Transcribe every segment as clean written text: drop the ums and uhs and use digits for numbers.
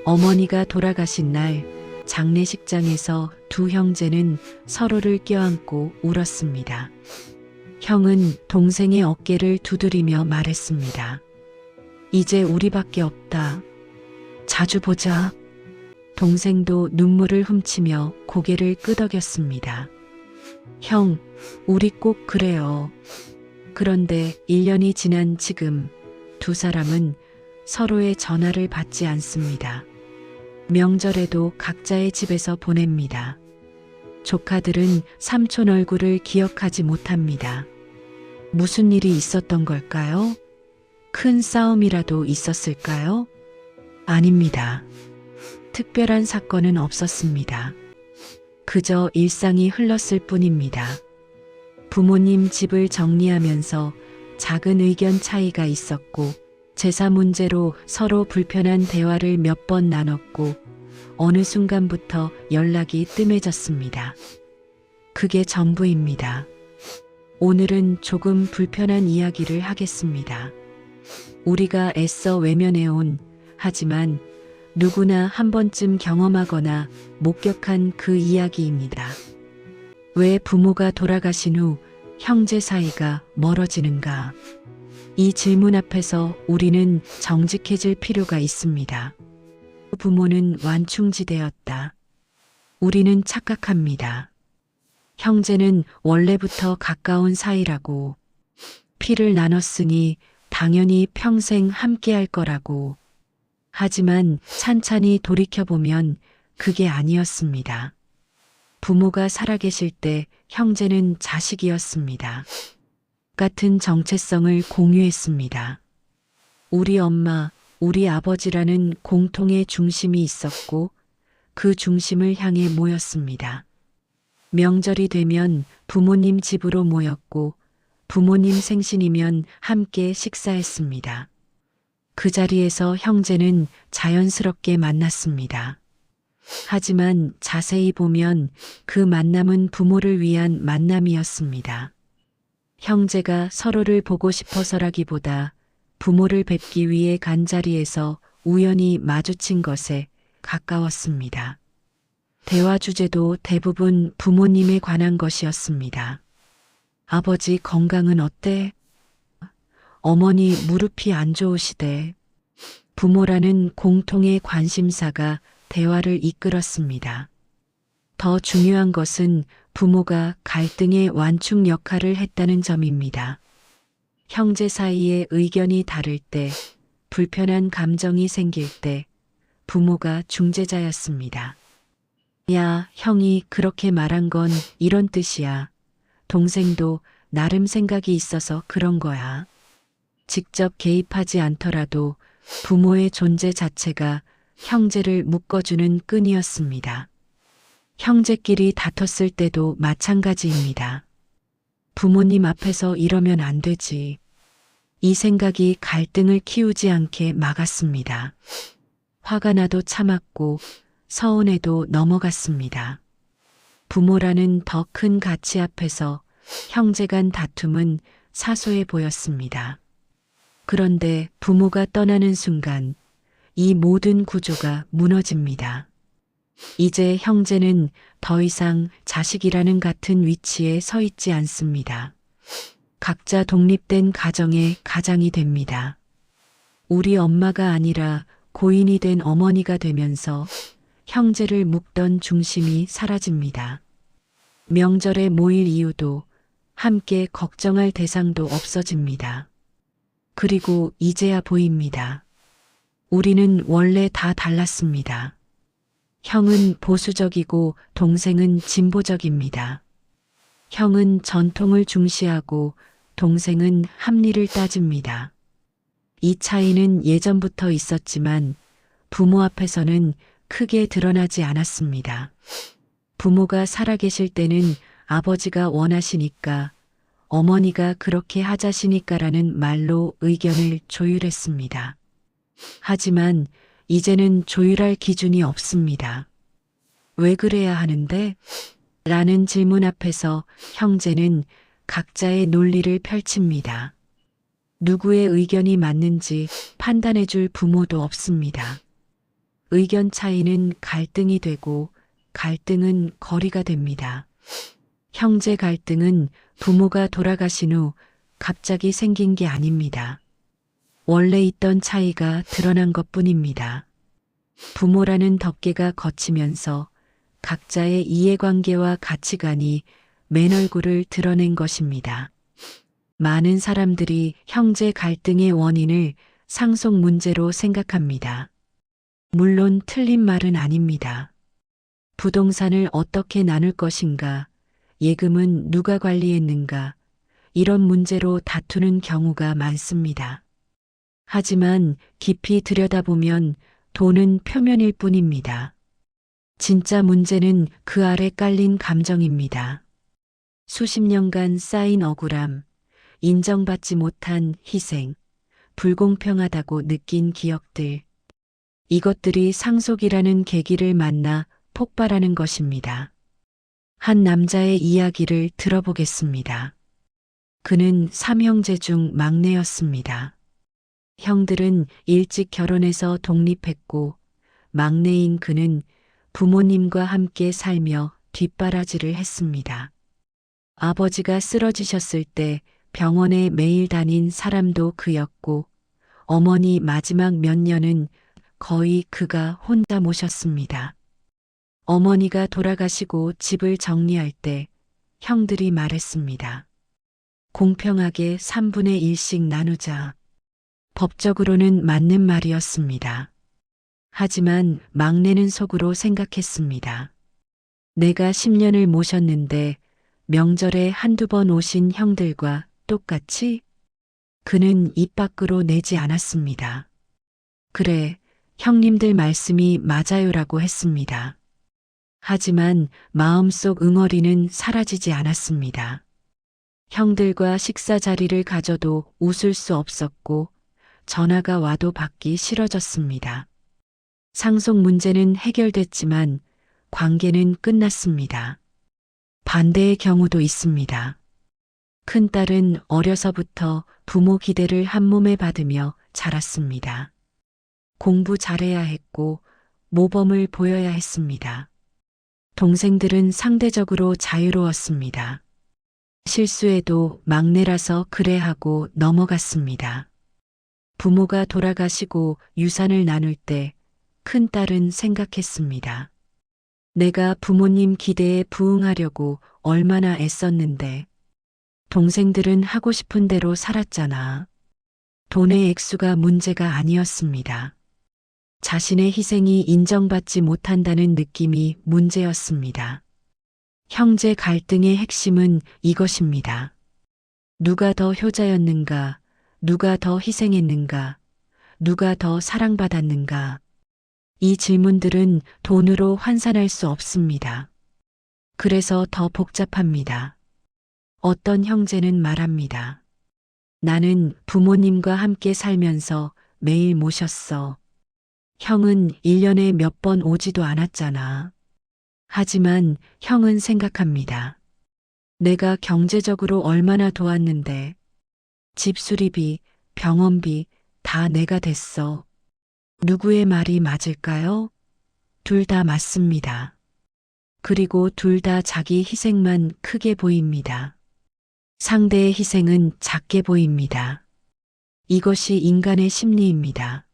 어머니가 돌아가신 날 장례식장에서 두 형제는 서로를 껴안고 울었습니다. 형은 동생의 어깨를 두드리며 말했습니다. 이제 우리밖에 없다. 자주 보자. 동생도 눈물을 훔치며 고개를 끄덕였습니다. 형, 우리 꼭 그래요. 그런데 1년이 지난 지금 두 사람은 서로의 전화를 받지 않습니다. 명절에도 각자의 집에서 보냅니다. 조카들은 삼촌 얼굴을 기억하지 못합니다. 무슨 일이 있었던 걸까요? 큰 싸움이라도 있었을까요? 아닙니다. 특별한 사건은 없었습니다. 그저 일상이 흘렀을 뿐입니다. 부모님 집을 정리하면서 작은 의견 차이가 있었고, 제사 문제로 서로 불편한 대화를 몇 번 나눴고, 어느 순간부터 연락이 뜸해졌습니다. 그게 전부입니다. 오늘은 조금 불편한 이야기를 하겠습니다. 우리가 애써 외면해온, 하지만 누구나 한 번쯤 경험하거나 목격한 그 이야기입니다. 왜 부모가 돌아가신 후 형제 사이가 멀어지는가? 이 질문 앞에서 우리는 정직해질 필요가 있습니다. 부모는 완충지대였다. 우리는 착각합니다. 형제는 원래부터 가까운 사이라고, 피를 나눴으니 당연히 평생 함께할 거라고. 하지만 찬찬히 돌이켜보면 그게 아니었습니다. 부모가 살아계실 때 형제는 자식이었습니다. 같은 정체성을 공유했습니다. 우리 엄마, 우리 아버지라는 공통의 중심이 있었고, 그 중심을 향해 모였습니다. 명절이 되면 부모님 집으로 모였고, 부모님 생신이면 함께 식사했습니다. 그 자리에서 형제는 자연스럽게 만났습니다. 하지만 자세히 보면 그 만남은 부모를 위한 만남이었습니다. 형제가 서로를 보고 싶어서라기보다 부모를 뵙기 위해 간 자리에서 우연히 마주친 것에 가까웠습니다. 대화 주제도 대부분 부모님에 관한 것이었습니다. 아버지 건강은 어때? 어머니 무릎이 안 좋으시대. 부모라는 공통의 관심사가 대화를 이끌었습니다. 더 중요한 것은 부모가 갈등의 완충 역할을 했다는 점입니다. 형제 사이에 의견이 다를 때, 불편한 감정이 생길 때 부모가 중재자였습니다. 야, 형이 그렇게 말한 건 이런 뜻이야. 동생도 나름 생각이 있어서 그런 거야. 직접 개입하지 않더라도 부모의 존재 자체가 형제를 묶어주는 끈이었습니다. 형제끼리 다퉜을 때도 마찬가지입니다. 부모님 앞에서 이러면 안 되지. 이 생각이 갈등을 키우지 않게 막았습니다. 화가 나도 참았고 서운해도 넘어갔습니다. 부모라는 더 큰 가치 앞에서 형제 간 다툼은 사소해 보였습니다. 그런데 부모가 떠나는 순간 이 모든 구조가 무너집니다. 이제 형제는 더 이상 자식이라는 같은 위치에 서 있지 않습니다. 각자 독립된 가정의 가장이 됩니다. 우리 엄마가 아니라 고인이 된 어머니가 되면서 형제를 묶던 중심이 사라집니다. 명절에 모일 이유도 함께 걱정할 대상도 없어집니다. 그리고 이제야 보입니다. 우리는 원래 다 달랐습니다. 형은 보수적이고 동생은 진보적입니다. 형은 전통을 중시하고 동생은 합리를 따집니다. 이 차이는 예전부터 있었지만 부모 앞에서는 크게 드러나지 않았습니다. 부모가 살아계실 때는 아버지가 원하시니까, 어머니가 그렇게 하자시니까라는 말로 의견을 조율했습니다. 하지만 이제는 조율할 기준이 없습니다. 왜 그래야 하는데? 라는 질문 앞에서 형제는 각자의 논리를 펼칩니다. 누구의 의견이 맞는지 판단해 줄 부모도 없습니다. 의견 차이는 갈등이 되고 갈등은 거리가 됩니다. 형제 갈등은 부모가 돌아가신 후 갑자기 생긴 게 아닙니다. 원래 있던 차이가 드러난 것뿐입니다. 부모라는 덮개가 걷히면서 각자의 이해관계와 가치관이 맨 얼굴을 드러낸 것입니다. 많은 사람들이 형제 갈등의 원인을 상속 문제로 생각합니다. 물론 틀린 말은 아닙니다. 부동산을 어떻게 나눌 것인가, 예금은 누가 관리했는가, 이런 문제로 다투는 경우가 많습니다. 하지만 깊이 들여다보면 돈은 표면일 뿐입니다. 진짜 문제는 그 아래 깔린 감정입니다. 수십 년간 쌓인 억울함, 인정받지 못한 희생, 불공평하다고 느낀 기억들. 이것들이 상속이라는 계기를 만나 폭발하는 것입니다. 한 남자의 이야기를 들어보겠습니다. 그는 3형제 중 막내였습니다. 형들은 일찍 결혼해서 독립했고 막내인 그는 부모님과 함께 살며 뒷바라지를 했습니다. 아버지가 쓰러지셨을 때 병원에 매일 다닌 사람도 그였고 어머니 마지막 몇 년은 거의 그가 혼자 모셨습니다. 어머니가 돌아가시고 집을 정리할 때 형들이 말했습니다. 공평하게 3분의 1씩 나누자. 법적으로는 맞는 말이었습니다. 하지만 막내는 속으로 생각했습니다. 내가 10년을 모셨는데 명절에 한두 번 오신 형들과 똑같이? 그는 입 밖으로 내지 않았습니다. 그래, 형님들 말씀이 맞아요라고 했습니다. 하지만 마음속 응어리는 사라지지 않았습니다. 형들과 식사 자리를 가져도 웃을 수 없었고 전화가 와도 받기 싫어졌습니다. 상속 문제는 해결됐지만 관계는 끝났습니다. 반대의 경우도 있습니다. 큰딸은 어려서부터 부모 기대를 한몸에 받으며 자랐습니다. 공부 잘해야 했고 모범을 보여야 했습니다. 동생들은 상대적으로 자유로웠습니다. 실수해도 막내라서 그래 하고 넘어갔습니다. 부모가 돌아가시고 유산을 나눌 때 큰딸은 생각했습니다. 내가 부모님 기대에 부응하려고 얼마나 애썼는데 동생들은 하고 싶은 대로 살았잖아. 돈의 액수가 문제가 아니었습니다. 자신의 희생이 인정받지 못한다는 느낌이 문제였습니다. 형제 갈등의 핵심은 이것입니다. 누가 더 효자였는가? 누가 더 희생했는가? 누가 더 사랑받았는가? 이 질문들은 돈으로 환산할 수 없습니다. 그래서 더 복잡합니다. 어떤 형제는 말합니다. 나는 부모님과 함께 살면서 매일 모셨어. 형은 1년에 몇 번 오지도 않았잖아. 하지만 형은 생각합니다. 내가 경제적으로 얼마나 도왔는데 집 수리비, 병원비 다 내가 댔어. 누구의 말이 맞을까요? 둘 다 맞습니다. 그리고 둘 다 자기 희생만 크게 보입니다. 상대의 희생은 작게 보입니다. 이것이 인간의 심리입니다.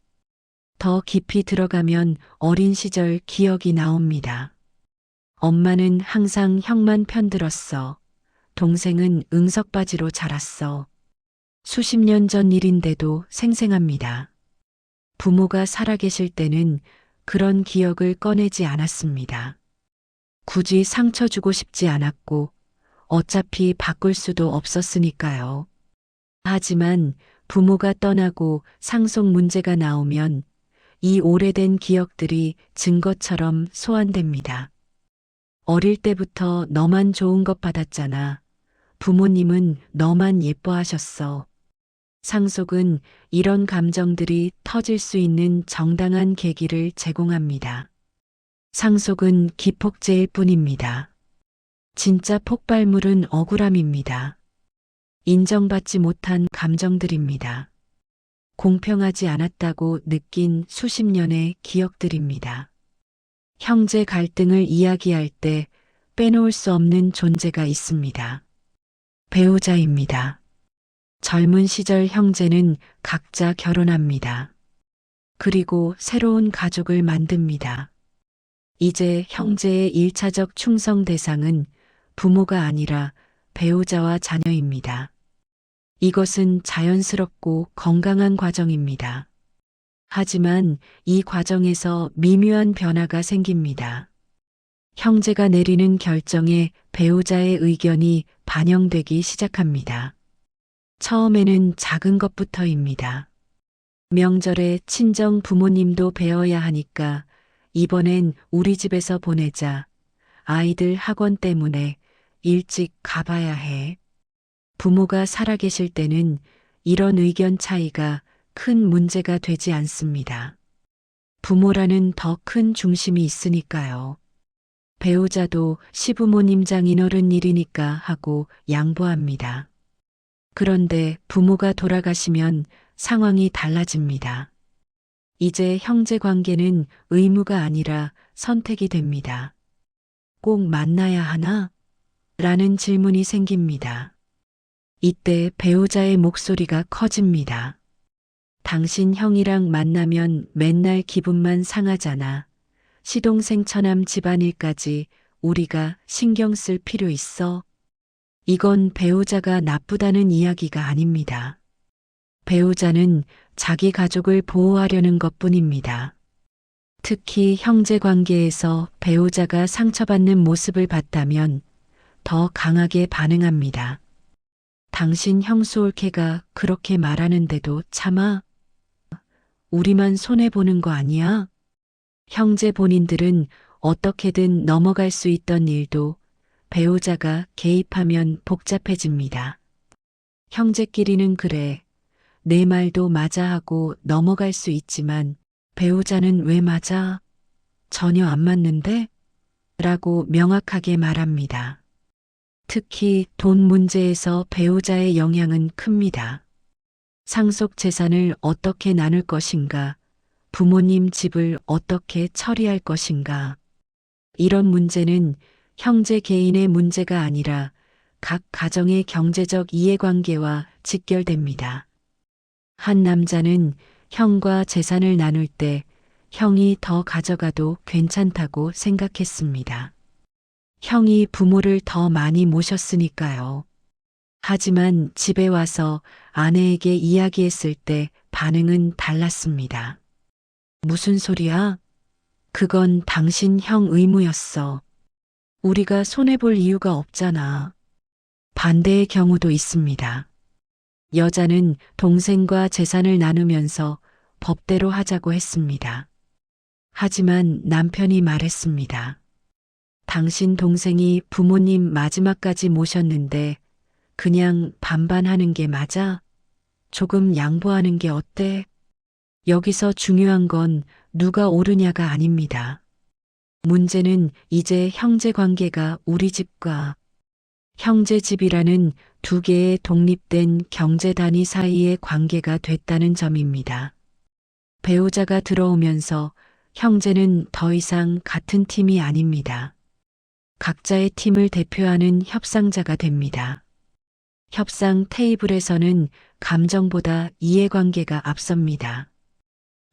더 깊이 들어가면 어린 시절 기억이 나옵니다. 엄마는 항상 형만 편들었어. 동생은 응석바지로 자랐어. 수십 년 전 일인데도 생생합니다. 부모가 살아계실 때는 그런 기억을 꺼내지 않았습니다. 굳이 상처 주고 싶지 않았고 어차피 바꿀 수도 없었으니까요. 하지만 부모가 떠나고 상속 문제가 나오면 이 오래된 기억들이 증거처럼 소환됩니다. 어릴 때부터 너만 좋은 것 받았잖아. 부모님은 너만 예뻐하셨어. 상속은 이런 감정들이 터질 수 있는 정당한 계기를 제공합니다. 상속은 기폭제일 뿐입니다. 진짜 폭발물은 억울함입니다. 인정받지 못한 감정들입니다. 공평하지 않았다고 느낀 수십 년의 기억들입니다. 형제 갈등을 이야기할 때 빼놓을 수 없는 존재가 있습니다. 배우자입니다. 젊은 시절 형제는 각자 결혼합니다. 그리고 새로운 가족을 만듭니다. 이제 형제의 1차적 충성 대상은 부모가 아니라 배우자와 자녀입니다. 이것은 자연스럽고 건강한 과정입니다. 하지만 이 과정에서 미묘한 변화가 생깁니다. 형제가 내리는 결정에 배우자의 의견이 반영되기 시작합니다. 처음에는 작은 것부터입니다. 명절에 친정 부모님도 뵈어야 하니까 이번엔 우리 집에서 보내자. 아이들 학원 때문에 일찍 가봐야 해. 부모가 살아계실 때는 이런 의견 차이가 큰 문제가 되지 않습니다. 부모라는 더 큰 중심이 있으니까요. 배우자도 시부모님 장인어른 일이니까 하고 양보합니다. 그런데 부모가 돌아가시면 상황이 달라집니다. 이제 형제 관계는 의무가 아니라 선택이 됩니다. 꼭 만나야 하나? 라는 질문이 생깁니다. 이때 배우자의 목소리가 커집니다. 당신 형이랑 만나면 맨날 기분만 상하잖아. 시동생 처남 집안일까지 우리가 신경 쓸 필요 있어? 이건 배우자가 나쁘다는 이야기가 아닙니다. 배우자는 자기 가족을 보호하려는 것뿐입니다. 특히 형제 관계에서 배우자가 상처받는 모습을 봤다면 더 강하게 반응합니다. 당신 형수 올케가 그렇게 말하는데도 참아? 우리만 손해보는 거 아니야? 형제 본인들은 어떻게든 넘어갈 수 있던 일도 배우자가 개입하면 복잡해집니다. 형제끼리는 그래, 내 말도 맞아 하고 넘어갈 수 있지만 배우자는 왜 맞아? 전혀 안 맞는데? 라고 명확하게 말합니다. 특히 돈 문제에서 배우자의 영향은 큽니다. 상속 재산을 어떻게 나눌 것인가? 부모님 집을 어떻게 처리할 것인가? 이런 문제는 형제 개인의 문제가 아니라 각 가정의 경제적 이해관계와 직결됩니다. 한 남자는 형과 재산을 나눌 때 형이 더 가져가도 괜찮다고 생각했습니다. 형이 부모를 더 많이 모셨으니까요. 하지만 집에 와서 아내에게 이야기했을 때 반응은 달랐습니다. 무슨 소리야? 그건 당신 형 의무였어. 우리가 손해볼 이유가 없잖아. 반대의 경우도 있습니다. 여자는 동생과 재산을 나누면서 법대로 하자고 했습니다. 하지만 남편이 말했습니다. 당신 동생이 부모님 마지막까지 모셨는데 그냥 반반하는 게 맞아? 조금 양보하는 게 어때? 여기서 중요한 건 누가 옳으냐가 아닙니다. 문제는 이제 형제 관계가 우리 집과 형제 집이라는 두 개의 독립된 경제 단위 사이의 관계가 됐다는 점입니다. 배우자가 들어오면서 형제는 더 이상 같은 팀이 아닙니다. 각자의 팀을 대표하는 협상자가 됩니다. 협상 테이블에서는 감정보다 이해관계가 앞섭니다.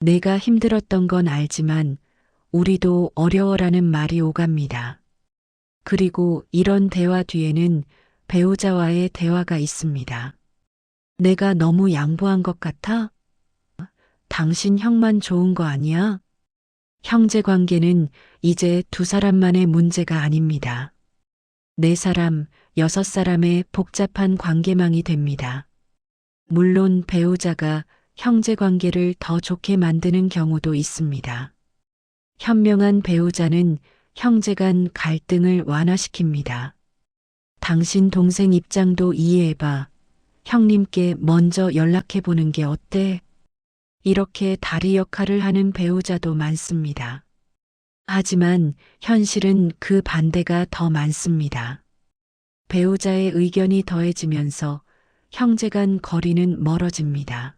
내가 힘들었던 건 알지만 우리도 어려워라는 말이 오갑니다. 그리고 이런 대화 뒤에는 배우자와의 대화가 있습니다. 내가 너무 양보한 것 같아? 당신 형만 좋은 거 아니야? 형제 관계는 이제 두 사람만의 문제가 아닙니다. 네 사람, 여섯 사람의 복잡한 관계망이 됩니다. 물론 배우자가 형제 관계를 더 좋게 만드는 경우도 있습니다. 현명한 배우자는 형제 간 갈등을 완화시킵니다. 당신 동생 입장도 이해해봐. 형님께 먼저 연락해보는 게 어때? 이렇게 다리 역할을 하는 배우자도 많습니다. 하지만 현실은 그 반대가 더 많습니다. 배우자의 의견이 더해지면서 형제 간 거리는 멀어집니다.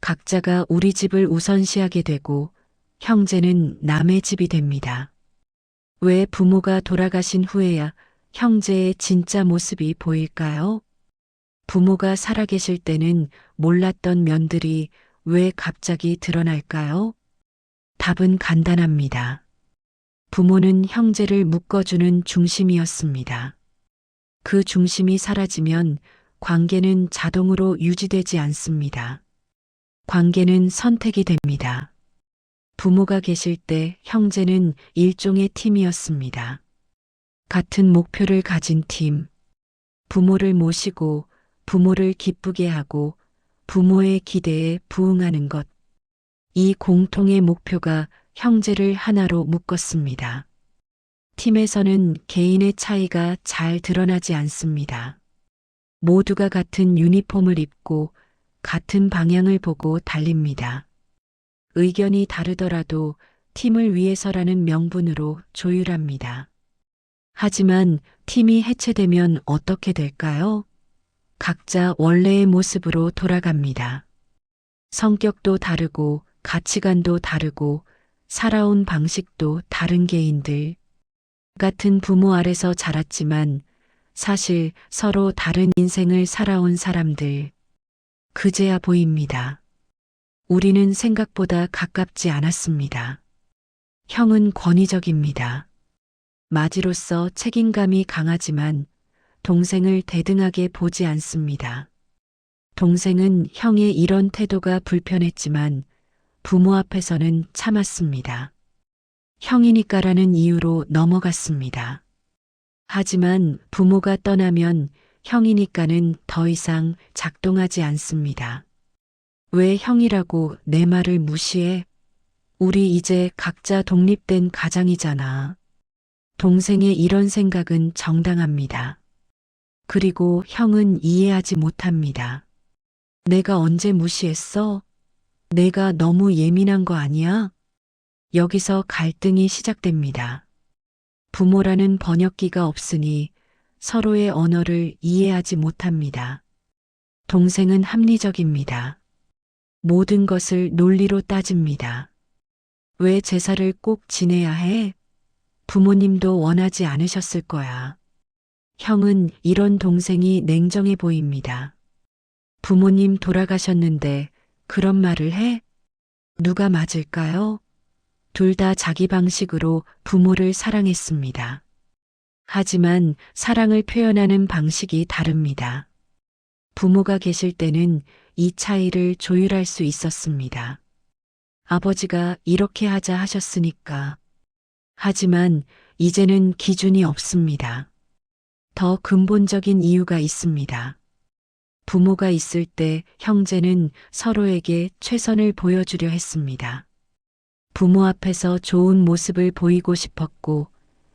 각자가 우리 집을 우선시하게 되고 형제는 남의 집이 됩니다. 왜 부모가 돌아가신 후에야 형제의 진짜 모습이 보일까요? 부모가 살아계실 때는 몰랐던 면들이 왜 갑자기 드러날까요? 답은 간단합니다. 부모는 형제를 묶어주는 중심이었습니다. 그 중심이 사라지면 관계는 자동으로 유지되지 않습니다. 관계는 선택이 됩니다. 부모가 계실 때 형제는 일종의 팀이었습니다. 같은 목표를 가진 팀, 부모를 모시고 부모를 기쁘게 하고 부모의 기대에 부응하는 것. 이 공통의 목표가 형제를 하나로 묶었습니다. 팀에서는 개인의 차이가 잘 드러나지 않습니다. 모두가 같은 유니폼을 입고 같은 방향을 보고 달립니다. 의견이 다르더라도 팀을 위해서라는 명분으로 조율합니다. 하지만 팀이 해체되면 어떻게 될까요? 각자 원래의 모습으로 돌아갑니다. 성격도 다르고 가치관도 다르고 살아온 방식도 다른 개인들. 같은 부모 아래서 자랐지만 사실 서로 다른 인생을 살아온 사람들. 그제야 보입니다. 우리는 생각보다 가깝지 않았습니다. 형은 권위적입니다. 맏이로서 책임감이 강하지만 동생을 대등하게 보지 않습니다. 동생은 형의 이런 태도가 불편했지만 부모 앞에서는 참았습니다. 형이니까라는 이유로 넘어갔습니다. 하지만 부모가 떠나면 형이니까는 더 이상 작동하지 않습니다. 왜 형이라고 내 말을 무시해? 우리 이제 각자 독립된 가장이잖아. 동생의 이런 생각은 정당합니다. 그리고 형은 이해하지 못합니다. 내가 언제 무시했어? 내가 너무 예민한 거 아니야? 여기서 갈등이 시작됩니다. 부모라는 번역기가 없으니 서로의 언어를 이해하지 못합니다. 동생은 합리적입니다. 모든 것을 논리로 따집니다. 왜 제사를 꼭 지내야 해? 부모님도 원하지 않으셨을 거야. 형은 이런 동생이 냉정해 보입니다. 부모님 돌아가셨는데 그런 말을 해? 누가 맞을까요? 둘 다 자기 방식으로 부모를 사랑했습니다. 하지만 사랑을 표현하는 방식이 다릅니다. 부모가 계실 때는 이 차이를 조율할 수 있었습니다. 아버지가 이렇게 하자 하셨으니까. 하지만 이제는 기준이 없습니다. 더 근본적인 이유가 있습니다. 부모가 있을 때 형제는 서로에게 최선을 보여주려 했습니다. 부모 앞에서 좋은 모습을 보이고 싶었고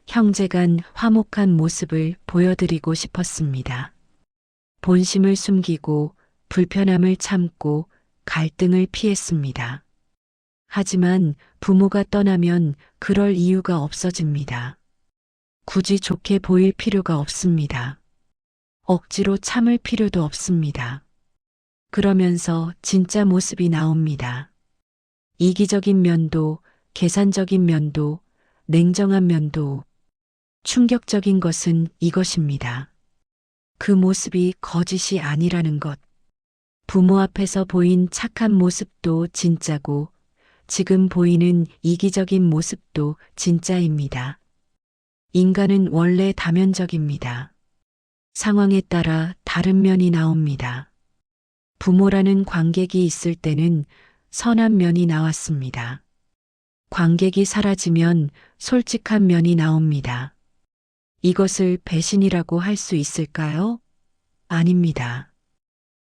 형제 간 화목한 모습을 보여드리고 싶었습니다. 본심을 숨기고 불편함을 참고 갈등을 피했습니다. 하지만 부모가 떠나면 그럴 이유가 없어집니다. 굳이 좋게 보일 필요가 없습니다. 억지로 참을 필요도 없습니다. 그러면서 진짜 모습이 나옵니다. 이기적인 면도, 계산적인 면도, 냉정한 면도. 충격적인 것은 이것입니다. 그 모습이 거짓이 아니라는 것. 부모 앞에서 보인 착한 모습도 진짜고 지금 보이는 이기적인 모습도 진짜입니다. 인간은 원래 다면적입니다. 상황에 따라 다른 면이 나옵니다. 부모라는 관객이 있을 때는 선한 면이 나왔습니다. 관객이 사라지면 솔직한 면이 나옵니다. 이것을 배신이라고 할 수 있을까요? 아닙니다.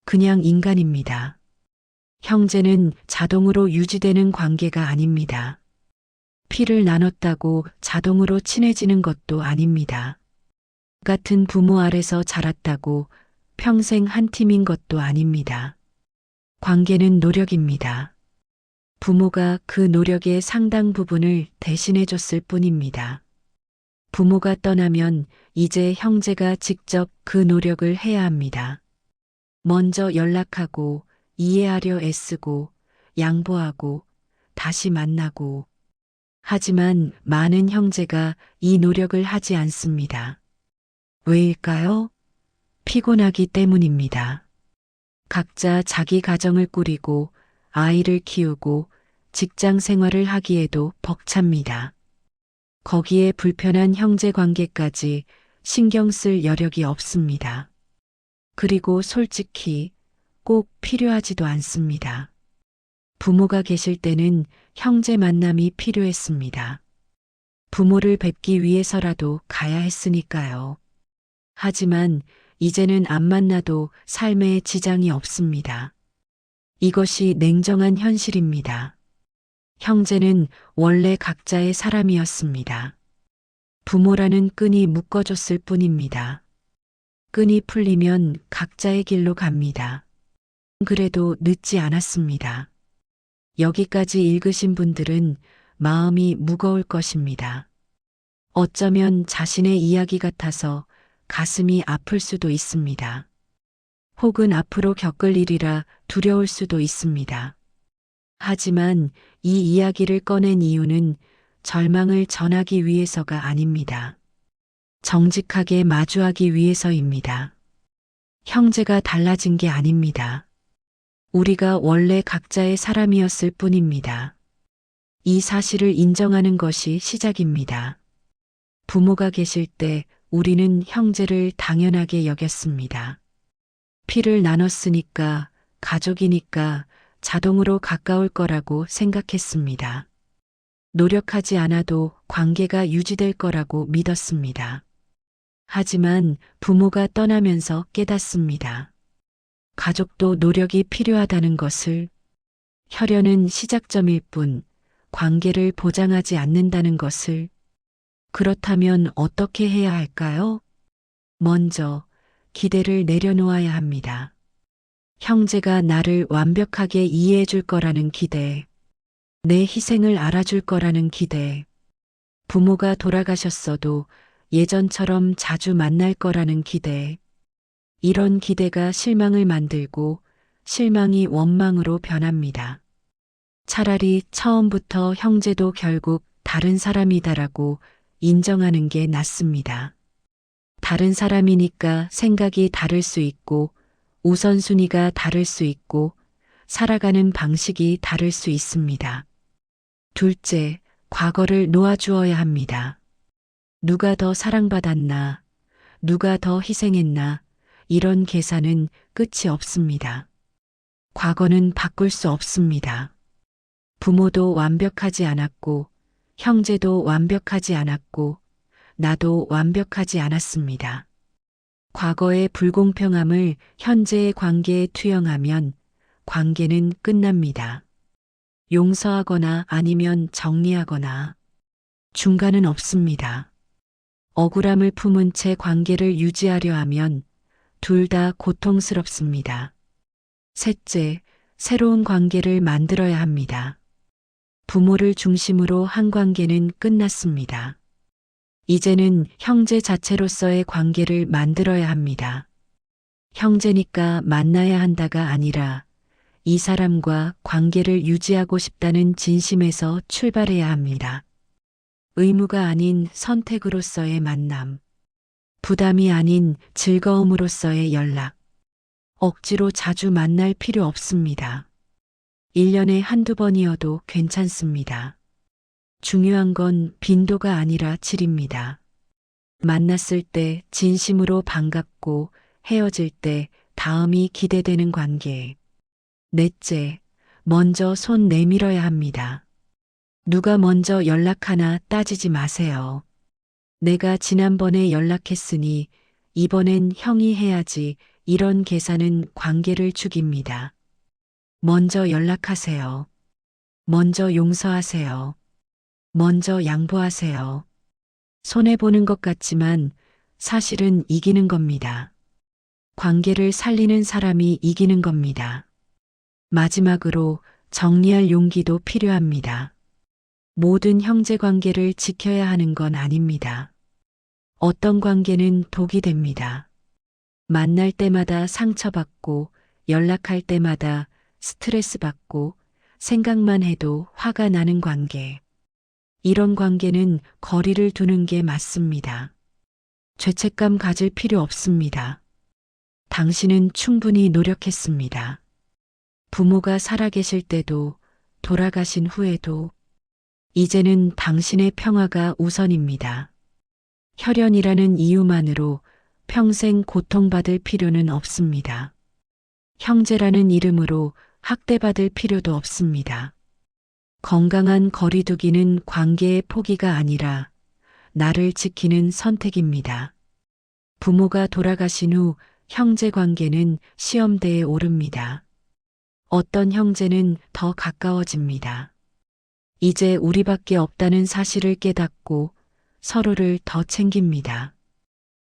그냥 인간입니다. 형제는 자동으로 유지되는 관계가 아닙니다. 피를 나눴다고 자동으로 친해지는 것도 아닙니다. 같은 부모 아래서 자랐다고 평생 한 팀인 것도 아닙니다. 관계는 노력입니다. 부모가 그 노력의 상당 부분을 대신해 줬을 뿐입니다. 부모가 떠나면 이제 형제가 직접 그 노력을 해야 합니다. 먼저 연락하고 이해하려 애쓰고 양보하고, 다시 만나고. 하지만 많은 형제가 이 노력을 하지 않습니다. 왜일까요? 피곤하기 때문입니다. 각자 자기 가정을 꾸리고 아이를 키우고 직장 생활을 하기에도 벅찹니다. 거기에 불편한 형제 관계까지 신경 쓸 여력이 없습니다. 그리고 솔직히 꼭 필요하지도 않습니다. 부모가 계실 때는 형제 만남이 필요했습니다. 부모를 뵙기 위해서라도 가야 했으니까요. 하지만 이제는 안 만나도 삶에 지장이 없습니다. 이것이 냉정한 현실입니다. 형제는 원래 각자의 사람이었습니다. 부모라는 끈이 묶어줬을 뿐입니다. 끈이 풀리면 각자의 길로 갑니다. 그래도 늦지 않았습니다. 여기까지 읽으신 분들은 마음이 무거울 것입니다. 어쩌면 자신의 이야기 같아서 가슴이 아플 수도 있습니다. 혹은 앞으로 겪을 일이라 두려울 수도 있습니다. 하지만 이 이야기를 꺼낸 이유는 절망을 전하기 위해서가 아닙니다. 정직하게 마주하기 위해서입니다. 형제가 달라진 게 아닙니다. 우리가 원래 각자의 사람이었을 뿐입니다. 이 사실을 인정하는 것이 시작입니다. 부모가 계실 때 우리는 형제를 당연하게 여겼습니다. 피를 나눴으니까, 가족이니까 자동으로 가까울 거라고 생각했습니다. 노력하지 않아도 관계가 유지될 거라고 믿었습니다. 하지만 부모가 떠나면서 깨닫습니다. 가족도 노력이 필요하다는 것을, 혈연은 시작점일 뿐 관계를 보장하지 않는다는 것을. 그렇다면 어떻게 해야 할까요? 먼저 기대를 내려놓아야 합니다. 형제가 나를 완벽하게 이해해 줄 거라는 기대, 내 희생을 알아줄 거라는 기대, 부모가 돌아가셨어도 예전처럼 자주 만날 거라는 기대, 이런 기대가 실망을 만들고 실망이 원망으로 변합니다. 차라리 처음부터 형제도 결국 다른 사람이다라고 인정하는 게 낫습니다. 다른 사람이니까 생각이 다를 수 있고 우선순위가 다를 수 있고 살아가는 방식이 다를 수 있습니다. 둘째, 과거를 놓아주어야 합니다. 누가 더 사랑받았나, 누가 더 희생했나, 이런 계산은 끝이 없습니다. 과거는 바꿀 수 없습니다. 부모도 완벽하지 않았고, 형제도 완벽하지 않았고, 나도 완벽하지 않았습니다. 과거의 불공평함을 현재의 관계에 투영하면 관계는 끝납니다. 용서하거나 아니면 정리하거나 중간은 없습니다. 억울함을 품은 채 관계를 유지하려 하면 둘 다 고통스럽습니다. 셋째, 새로운 관계를 만들어야 합니다. 부모를 중심으로 한 관계는 끝났습니다. 이제는 형제 자체로서의 관계를 만들어야 합니다. 형제니까 만나야 한다가 아니라 이 사람과 관계를 유지하고 싶다는 진심에서 출발해야 합니다. 의무가 아닌 선택으로서의 만남, 부담이 아닌 즐거움으로서의 연락, 억지로 자주 만날 필요 없습니다. 1년에 한두 번이어도 괜찮습니다. 중요한 건 빈도가 아니라 질입니다. 만났을 때 진심으로 반갑고 헤어질 때 다음이 기대되는 관계. 넷째, 먼저 손 내밀어야 합니다. 누가 먼저 연락하나 따지지 마세요. 내가 지난번에 연락했으니 이번엔 형이 해야지, 이런 계산은 관계를 죽입니다. 먼저 연락하세요. 먼저 용서하세요. 먼저 양보하세요. 손해보는 것 같지만 사실은 이기는 겁니다. 관계를 살리는 사람이 이기는 겁니다. 마지막으로 정리할 용기도 필요합니다. 모든 형제 관계를 지켜야 하는 건 아닙니다. 어떤 관계는 독이 됩니다. 만날 때마다 상처받고 연락할 때마다 스트레스 받고 생각만 해도 화가 나는 관계. 이런 관계는 거리를 두는 게 맞습니다. 죄책감 가질 필요 없습니다. 당신은 충분히 노력했습니다. 부모가 살아계실 때도 돌아가신 후에도 이제는 당신의 평화가 우선입니다. 혈연이라는 이유만으로 평생 고통받을 필요는 없습니다. 형제라는 이름으로 학대받을 필요도 없습니다. 건강한 거리두기는 관계의 포기가 아니라 나를 지키는 선택입니다. 부모가 돌아가신 후 형제 관계는 시험대에 오릅니다. 어떤 형제는 더 가까워집니다. 이제 우리밖에 없다는 사실을 깨닫고 서로를 더 챙깁니다.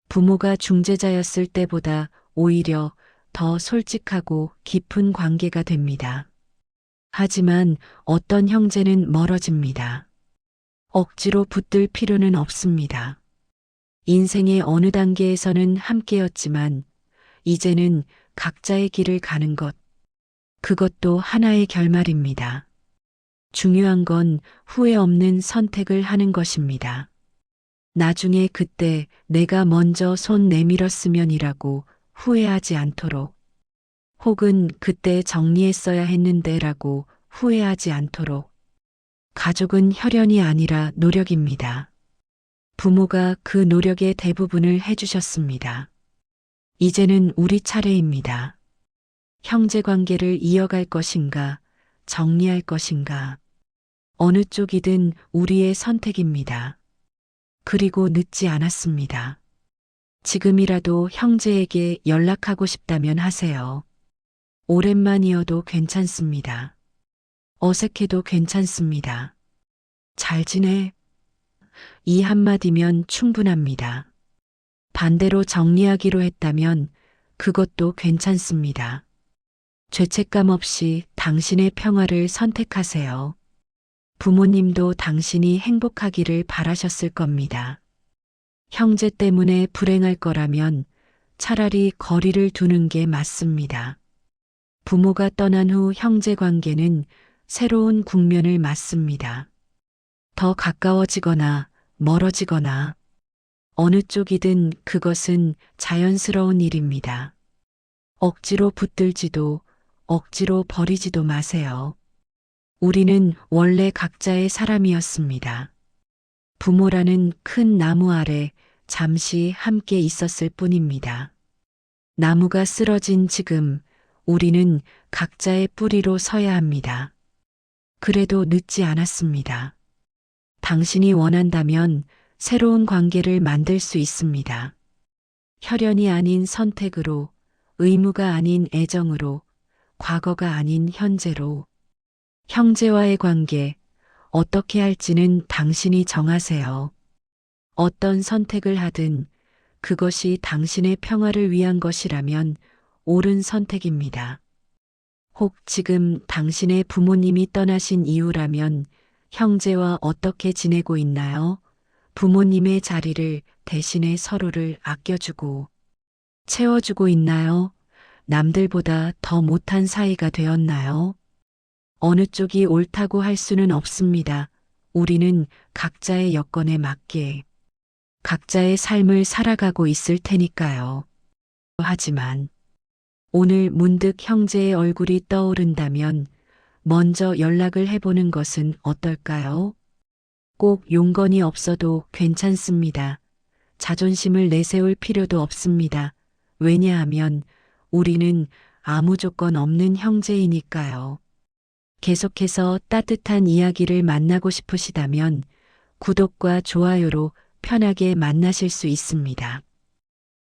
부모가 중재자였을 때보다 오히려 더 솔직하고 깊은 관계가 됩니다. 하지만 어떤 형제는 멀어집니다. 억지로 붙들 필요는 없습니다. 인생의 어느 단계에서는 함께였지만 이제는 각자의 길을 가는 것, 그것도 하나의 결말입니다. 중요한 건 후회 없는 선택을 하는 것입니다. 나중에 그때 내가 먼저 손 내밀었으면이라고 후회하지 않도록, 혹은 그때 정리했어야 했는데라고 후회하지 않도록. 가족은 혈연이 아니라 노력입니다. 부모가 그 노력의 대부분을 해주셨습니다. 이제는 우리 차례입니다. 형제 관계를 이어갈 것인가, 정리할 것인가. 어느 쪽이든 우리의 선택입니다. 그리고 늦지 않았습니다. 지금이라도 형제에게 연락하고 싶다면 하세요. 오랜만이어도 괜찮습니다. 어색해도 괜찮습니다. 잘 지내? 이 한마디면 충분합니다. 반대로 정리하기로 했다면 그것도 괜찮습니다. 죄책감 없이 당신의 평화를 선택하세요. 부모님도 당신이 행복하기를 바라셨을 겁니다. 형제 때문에 불행할 거라면 차라리 거리를 두는 게 맞습니다. 부모가 떠난 후 형제 관계는 새로운 국면을 맞습니다. 더 가까워지거나 멀어지거나 어느 쪽이든 그것은 자연스러운 일입니다. 억지로 붙들지도 억지로 버리지도 마세요. 우리는 원래 각자의 사람이었습니다. 부모라는 큰 나무 아래 잠시 함께 있었을 뿐입니다. 나무가 쓰러진 지금 우리는 각자의 뿌리로 서야 합니다. 그래도 늦지 않았습니다. 당신이 원한다면 새로운 관계를 만들 수 있습니다. 혈연이 아닌 선택으로, 의무가 아닌 애정으로, 과거가 아닌 현재로. 형제와의 관계, 어떻게 할지는 당신이 정하세요. 어떤 선택을 하든 그것이 당신의 평화를 위한 것이라면 옳은 선택입니다. 혹 지금 당신의 부모님이 떠나신 이유라면 형제와 어떻게 지내고 있나요? 부모님의 자리를 대신해 서로를 아껴주고 채워주고 있나요? 남들보다 더 못한 사이가 되었나요? 어느 쪽이 옳다고 할 수는 없습니다. 우리는 각자의 여건에 맞게 각자의 삶을 살아가고 있을 테니까요. 하지만 오늘 문득 형제의 얼굴이 떠오른다면 먼저 연락을 해보는 것은 어떨까요? 꼭 용건이 없어도 괜찮습니다. 자존심을 내세울 필요도 없습니다. 왜냐하면 우리는 아무 조건 없는 형제이니까요. 계속해서 따뜻한 이야기를 만나고 싶으시다면 구독과 좋아요로 편하게 만나실 수 있습니다.